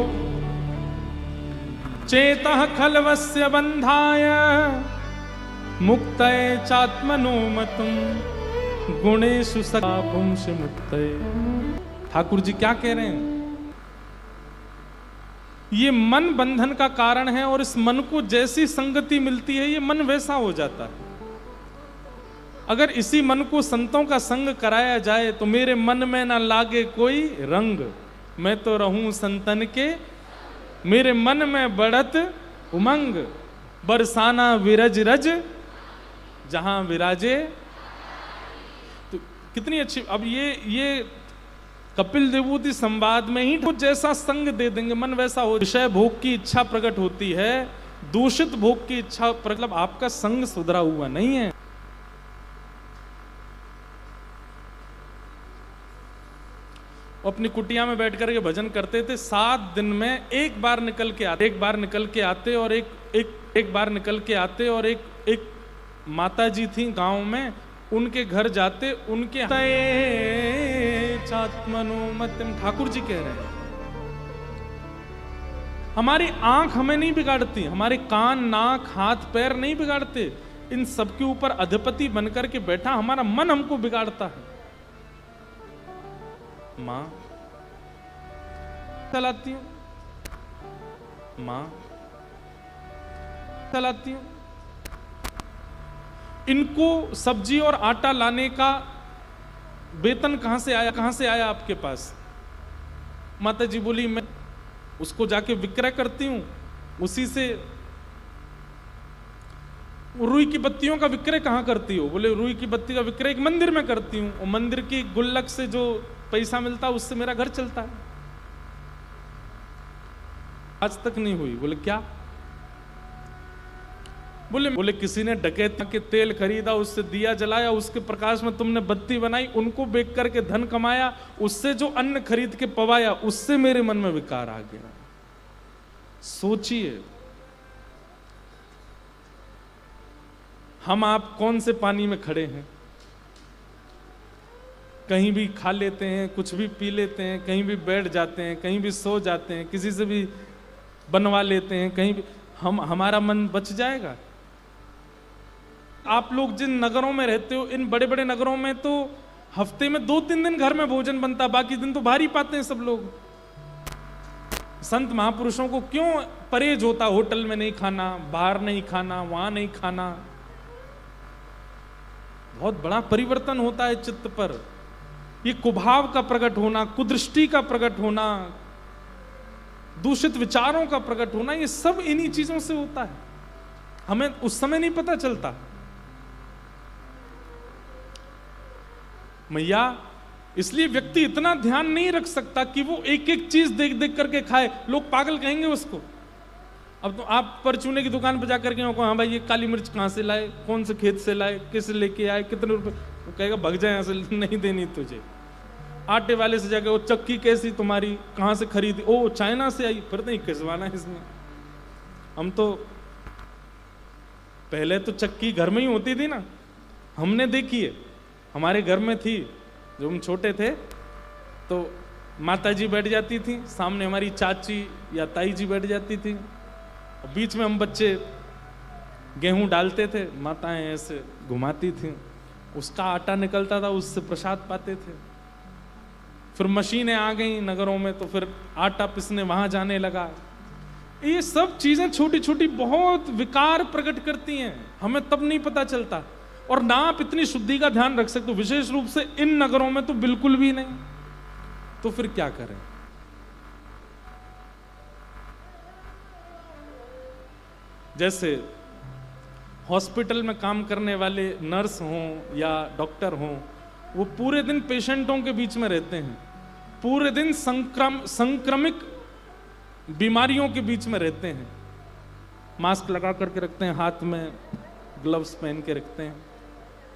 चेतः खल्वस्य बंधाय मुक्तये चात्मनोमतुम गुणेषु सखा पुंस मुक्तये। ठाकुर जी क्या कह रहे हैं? ये मन बंधन का कारण है और इस मन को जैसी संगति मिलती है ये मन वैसा हो जाता है। अगर इसी मन को संतों का संग कराया जाए तो मेरे मन में ना लागे कोई रंग, मैं तो रहूं संतन के, मेरे मन में बढ़त उमंग, बरसाना विरज रज जहां विराजे। तो कितनी अच्छी। अब ये कपिल देवूति संवाद में ही कुछ जैसा संग दे देंगे मन वैसा हो। विषय भोग की इच्छा प्रकट होती है, दूषित भोग की इच्छा, मतलब आपका संग सुधरा हुआ नहीं है। अपनी कुटिया में बैठ करके भजन करते थे। 7 दिन में एक बार निकल के आते, और एक बार निकल के आते और एक माता जी थी गांव में, उनके घर जाते, उनके चात्मनोमतिम। ठाकुर जी कह रहे हैं हमारी आंख हमें नहीं बिगाड़ती, हमारे कान नाक हाथ पैर नहीं बिगाड़ते, इन सबके ऊपर अधिपति बनकर के बैठा हमारा मन हमको बिगाड़ता है। मां चलाती हूं, मां चलाती हूं। इनको सब्जी और आटा लाने का वेतन कहां से आया आपके पास? माता जी बोली मैं उसको जाके विक्रय करती हूं, उसी से। रुई की बत्तियों का विक्रय कहां करती हो? बोले रुई की बत्ती का विक्रय एक मंदिर में करती हूं, और मंदिर की गुल्लक से जो पैसा मिलता है उससे मेरा घर चलता है। आज तक नहीं हुई। बोले क्या? बोले किसी ने डकैती के तेल खरीदा, उससे दिया जलाया, उसके प्रकाश में तुमने बत्ती बनाई, उनको बेच करके धन कमाया, उससे जो अन्न खरीद के पवाया, उससे मेरे मन में विकार आ गया। सोचिए हम आप कौन से पानी में खड़े हैं? कहीं भी खा लेते हैं, कुछ भी पी लेते हैं, कहीं भी बैठ जाते हैं, कहीं भी सो जाते हैं, किसी से भी बनवा लेते हैं, कहीं भी हमारा मन बच जाएगा। आप लोग जिन नगरों में रहते हो, इन बड़े बड़े नगरों में तो हफ्ते में 2-3 दिन घर में भोजन बनता, बाकी दिन तो बाहर ही पाते हैं सब लोग। संत महापुरुषों को क्यों परहेज होता? होटल में नहीं खाना, बाहर नहीं खाना, वहां नहीं खाना। बहुत बड़ा परिवर्तन होता है चित्त पर। ये कुभाव का प्रकट होना, कुदृष्टि का प्रकट होना, दूषित विचारों का प्रकट होना, ये सब इन्हीं चीजों से होता है। हमें उस समय नहीं पता चलता। मैया इसलिए व्यक्ति इतना ध्यान नहीं रख सकता कि वो एक एक चीज देख देख करके खाए, लोग पागल कहेंगे उसको। अब तो आप परचूने की दुकान पर जाकर के हाँ भाई ये काली मिर्च कहाँ से लाए, कौन से खेत से लाए, किसे लेके आए, कितने रुपए, वो कहेगा भग जाए यहाँ से, नहीं देनी तुझे। आटे वाले से जाकर वो चक्की कैसी तुम्हारी, कहाँ से खरीदी, ओ चाइना से आई, फिर नहीं खिंचवाना इसमें। हम तो पहले तो चक्की घर में ही होती थी ना, हमने देखी है, हमारे घर में थी, जब हम छोटे थे तो माता जी बैठ जाती थी, सामने हमारी चाची या ताई जी बैठ जाती थी, और बीच में हम बच्चे गेहूं डालते थे, माताएं ऐसे घुमाती थी, उसका आटा निकलता था, उससे प्रसाद पाते थे। फिर मशीनें आ गई नगरों में तो फिर आटा पिसने वहां जाने लगा। ये सब चीजें छोटी छोटी बहुत विकार प्रकट करती हैं, हमें तब नहीं पता चलता। और ना आप इतनी शुद्धि का ध्यान रख सकते हो, विशेष रूप से इन नगरों में तो बिल्कुल भी नहीं। तो फिर क्या करें? जैसे हॉस्पिटल में काम करने वाले नर्स हों या डॉक्टर हों, वो पूरे दिन पेशेंटों के बीच में रहते हैं, पूरे दिन संक्रमिक बीमारियों के बीच में रहते हैं, मास्क लगा करके रखते हैं, हाथ में ग्लव्स पहन के रखते हैं,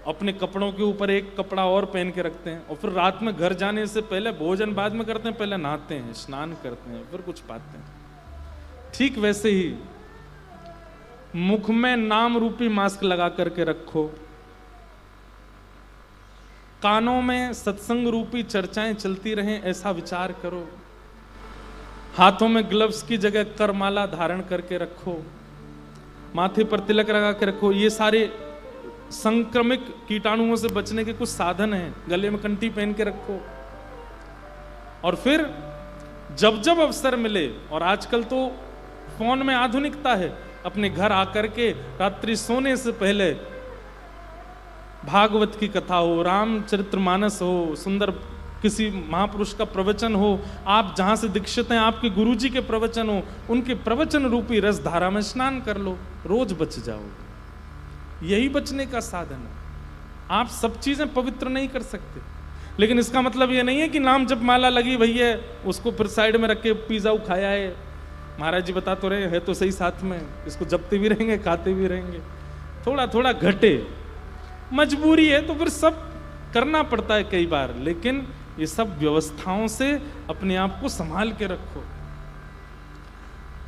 अपने कपड़ों के ऊपर एक कपड़ा और पहन के रखते हैं, और फिर रात में घर जाने से पहले भोजन बाद में करते हैं, पहले नहाते हैं, स्नान करते हैं, फिर कुछ पाते हैं। ठीक वैसे ही मुख में नाम रूपी मास्क लगा करके रखो, कानों में सत्संग रूपी चर्चाएं चलती रहें, ऐसा विचार करो, हाथों में ग्लव्स की जगह करमाला धारण करके रखो, माथे पर तिलक लगा के रखो। ये सारे संक्रमिक कीटाणुओं से बचने के कुछ साधन हैं। गले में कंठी पहन के रखो, और फिर जब जब अवसर मिले, और आजकल तो फोन में आधुनिकता है, अपने घर आकर के रात्रि सोने से पहले भागवत की कथा हो, रामचरितमानस हो, सुंदर किसी महापुरुष का प्रवचन हो, आप जहां से दीक्षित हैं आपके गुरुजी के प्रवचन हो, उनके प्रवचन रूपी रस धारा में स्नान कर लो, रोज बच जाओगे। यही बचने का साधन है। आप सब चीजें पवित्र नहीं कर सकते, लेकिन इसका मतलब यह नहीं है कि नाम जप माला लगी भैया उसको फिर साइड में रख के पिज्जा खाया है। महाराज जी बता तो रहे है तो सही, साथ में इसको जपते भी रहेंगे, खाते भी रहेंगे, थोड़ा थोड़ा घटे, मजबूरी है तो फिर सब करना पड़ता है कई बार, लेकिन ये सब व्यवस्थाओं से अपने आप को संभाल के रखो,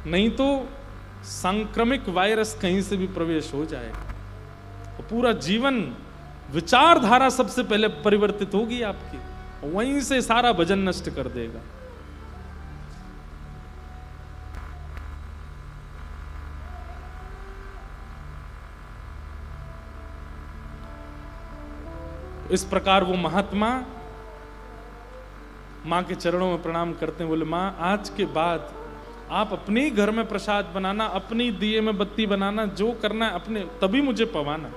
नहीं तो संक्रमिक वायरस कहीं से भी प्रवेश हो जाएगा, और पूरा जीवन विचारधारा सबसे पहले परिवर्तित होगी आपकी, वहीं से सारा भजन नष्ट कर देगा। इस प्रकार वो महात्मा मां के चरणों में प्रणाम करते हैं, बोले मां आज के बाद आप अपने ही घर में प्रसाद बनाना, अपनी दिए में बत्ती बनाना, जो करना है अपने, तभी मुझे पवाना,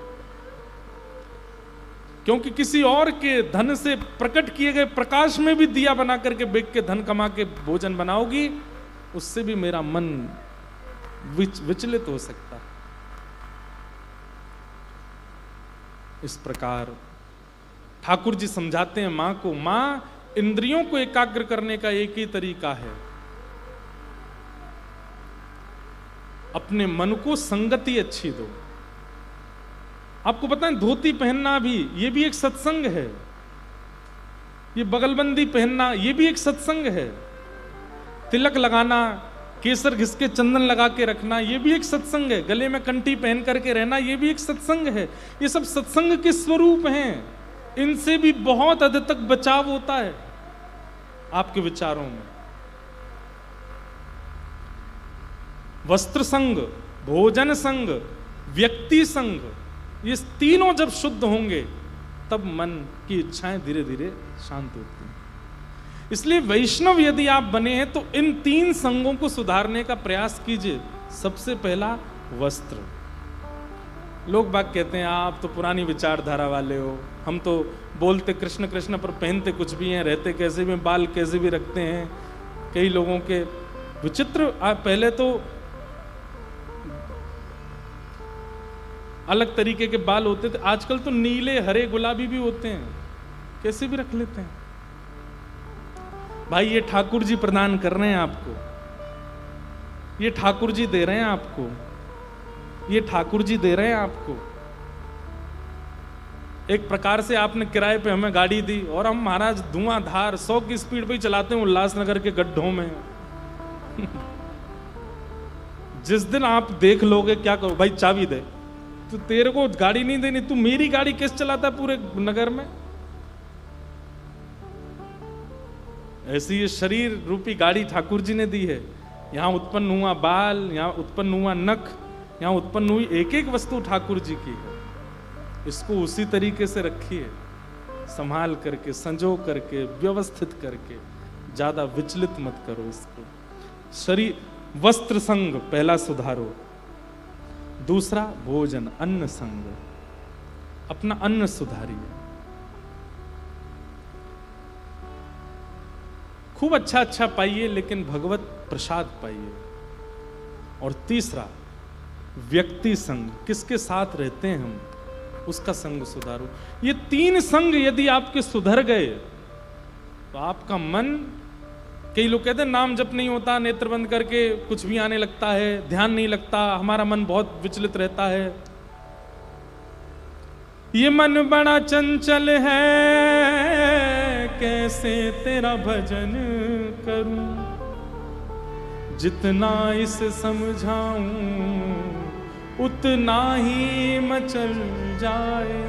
क्योंकि किसी और के धन से प्रकट किए गए प्रकाश में भी दिया बना करके बेच के धन कमा के भोजन बनाओगी, उससे भी मेरा मन विचलित हो सकता है। इस प्रकार ठाकुर जी समझाते हैं मां को, मां इंद्रियों को एकाग्र करने का एक ही तरीका है, अपने मन को संगति अच्छी दो। आपको पता है धोती पहनना भी ये भी एक सत्संग है, ये बगलबंदी पहनना ये भी एक सत्संग है, तिलक लगाना, केसर घिस के चंदन लगा के रखना ये भी एक सत्संग है, गले में कंठी पहन करके रहना ये भी एक सत्संग है। ये सब सत्संग के स्वरूप हैं, इनसे भी बहुत हद तक बचाव होता है आपके विचारों में। वस्त्र संग, भोजन संग, व्यक्ति संग, ये तीनों जब शुद्ध होंगे तब मन की इच्छाएं धीरे धीरे शांत होती हैं। इसलिए वैष्णव यदि आप बने हैं तो इन तीन संगों को सुधारने का प्रयास कीजिए। सबसे पहला वस्त्र। लोग बाग कहते हैं आप तो पुरानी विचारधारा वाले हो, हम तो बोलते कृष्ण कृष्ण पर पहनते कुछ भी हैं, रहते कैसे भी, बाल कैसे भी रखते हैं। कई लोगों के विचित्र, पहले तो अलग तरीके के बाल होते थे, आजकल तो नीले हरे गुलाबी भी होते हैं। कैसे भी रख लेते हैं। भाई ये ठाकुर जी प्रदान कर रहे हैं आपको, ये ठाकुर जी दे रहे हैं आपको, ये ठाकुर जी दे रहे हैं आपको। एक प्रकार से आपने किराए पे हमें गाड़ी दी और हम महाराज धुआंधार 100 की स्पीड पे ही चलाते हैं उल्लासनगर के गड्ढों में। जिस दिन आप देख लोगे क्या करो, भाई चाबी दे, तो तेरे को गाड़ी नहीं देनी, तू मेरी गाड़ी कैसे चलाता है पूरे नगर में। ऐसी ये शरीर रूपी गाड़ी ठाकुर जी ने दी है। यहां उत्पन्न हुआ बाल, यहां उत्पन्न हुआ नख, यहां उत्पन्न हुई एक एक वस्तु ठाकुर जी की है। इसको उसी तरीके से रखिए, संभाल करके, संजो करके, व्यवस्थित करके, ज्यादा विचलित मत करो इसको। शरीर वस्त्र संग पहला सुधारो, दूसरा भोजन अन्न संग, अपना अन्न सुधारिए, खूब अच्छा अच्छा पाइए लेकिन भगवत प्रसाद पाइए। और तीसरा व्यक्ति संग, किसके साथ रहते हैं हम, उसका संग सुधारो। ये 3 संग यदि आपके सुधर गए तो आपका मन, कई लोग कहते हैं नाम जप नहीं होता, नेत्र बंद करके कुछ भी आने लगता है, ध्यान नहीं लगता, हमारा मन बहुत विचलित रहता है। ये मन बड़ा चंचल है, कैसे तेरा भजन करूं, जितना इसे समझाऊं उतना ही मचल जाए।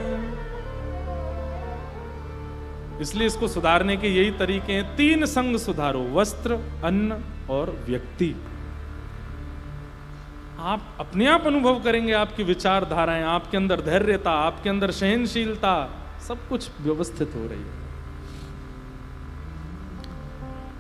इसलिए इसको सुधारने के यही तरीके हैं। 3 संग सुधारो, वस्त्र, अन्न और व्यक्ति। आप अपने आप अनुभव करेंगे, आपकी विचारधाराएं, आपके अंदर धैर्यता, आपके अंदर सहनशीलता, सब कुछ व्यवस्थित हो रही है।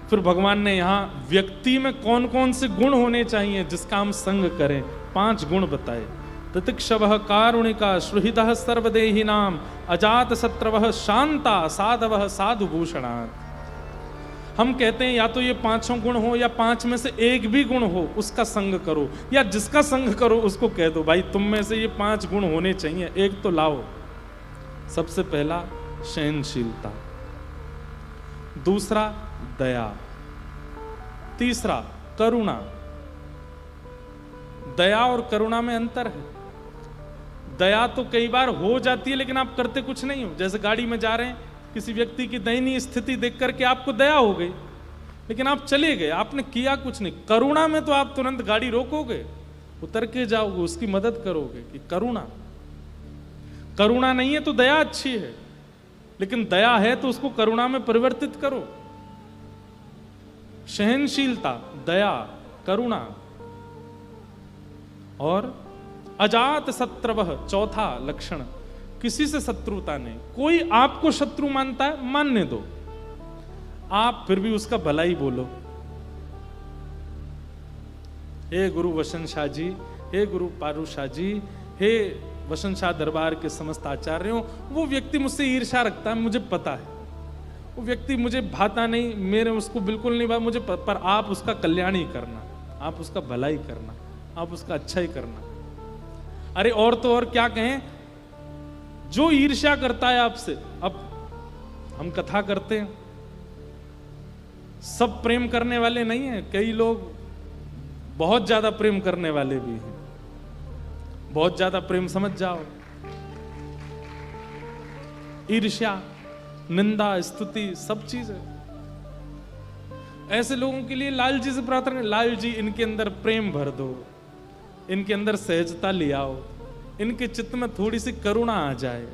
फिर भगवान ने यहां व्यक्ति में कौन कौन से गुण होने चाहिए जिसका हम संग करें, 5 गुण बताए। तितिक्षवः कारुणिका सुहृदः सर्वदेहि नाम अजात शत्रवः शांता साधवः साधुभूषणात्। हम कहते हैं या तो ये 5 गुण हो या 5 में से एक भी गुण हो, उसका संग करो, या जिसका संग करो उसको कह दो भाई तुम में से ये 5 गुण होने चाहिए, एक तो लाओ। सबसे पहला सहनशीलता, दूसरा दया, तीसरा करुणा। दया और करुणा में अंतर है। दया तो कई बार हो जाती है लेकिन आप करते कुछ नहीं हो। जैसे गाड़ी में जा रहे हैं, किसी व्यक्ति की दयनीय स्थिति देख करके आपको दया हो गई लेकिन आप चले गए, आपने किया कुछ नहीं। करुणा में तो आप तुरंत गाड़ी रोकोगे, उतर के जाओगे, उसकी मदद करोगे। कि करुणा, करुणा नहीं है तो दया अच्छी है, लेकिन दया है तो उसको करुणा में परिवर्तित करो। सहनशीलता, दया, करुणा। और अजात शत्रवः, चौथा लक्षण, किसी से शत्रुता नहीं। कोई आपको शत्रु मानता है, मानने दो, आप फिर भी उसका भला ही बोलो। हे गुरु वसंत शाह जी, हे गुरु पारू शाह जी, हे वसंत शाह दरबार के समस्त आचार्यों, वो व्यक्ति मुझसे ईर्ष्या रखता है, मुझे पता है, वो व्यक्ति मुझे भाता नहीं, मेरे उसको बिल्कुल नहीं भाता मुझे, पर आप उसका कल्याण ही करना, आप उसका भला ही करना, आप उसका अच्छा ही करना। अरे और तो और क्या कहें, जो ईर्ष्या करता है आपसे, अब हम कथा करते हैं, सब प्रेम करने वाले नहीं हैं, कई लोग बहुत ज्यादा प्रेम करने वाले भी हैं। बहुत ज्यादा प्रेम समझ जाओ, ईर्ष्या, निंदा, स्तुति, सब चीज है। ऐसे लोगों के लिए लाल जी से प्रार्थना है, लाल जी इनके अंदर प्रेम भर दो, इनके अंदर सहजता ले आओ, इनके चित्त में थोड़ी सी करुणा आ जाए।